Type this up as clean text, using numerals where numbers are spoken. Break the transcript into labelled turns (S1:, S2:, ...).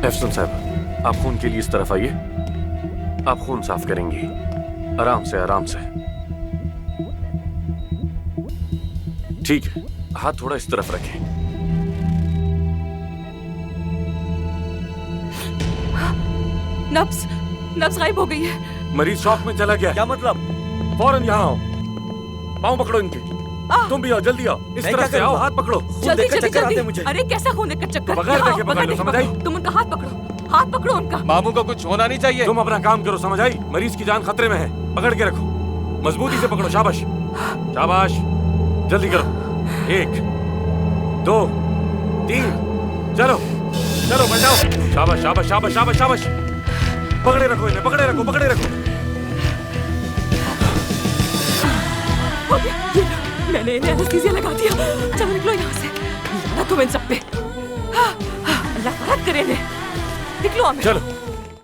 S1: एफसन साहब, आप खून के लिए इस तरफ आइए। आप खून साफ करेंगी। आराम से, आराम से। ठीक है, हाथ थोड़ा इस तरफ रखें।
S2: नब्ज नब्ज गायब हो गई है।
S1: मरीज शॉक में चला गया।
S3: क्या मतलब?
S1: फौरन यहाँ आओ। पाँव पकड़ो इनके। तुम भी आओ, जल्दी आओ। इस तरफ से आओ, हाथ पकड़ो।
S2: जल्दी जल्दी जल्दी। अरे कैसा खून का चक्कर?
S1: बगैर देखे पकड़ लो, समझ आई?
S2: तुम उनका हाथ पकड़ो, हाथ पकड़ो उनका।
S4: मामू को कुछ होना नहीं चाहिए।
S1: तुम अपना काम करो, समझ आई? मरीज की जान खतरे में है। पकड़ के रखो, मजबूती से पकड़ो। शाबाश शाबाश, जल्दी करो। 1 2 3, चलो चलो, बचाओ। शाबाश शाबाश शाबाश शाबाश शाबाश। पकड़े रखो इन्हें, पकड़े रखो, पकड़े रखो।
S2: हो गया, मैंने इन्हें एनेस्थीसिया लगा दिया। चलो निकलो यहाँ से। लानत हो इन सब पे। अल्लाह रहमत करे इन्हें। निकलो हमें।
S1: चलो।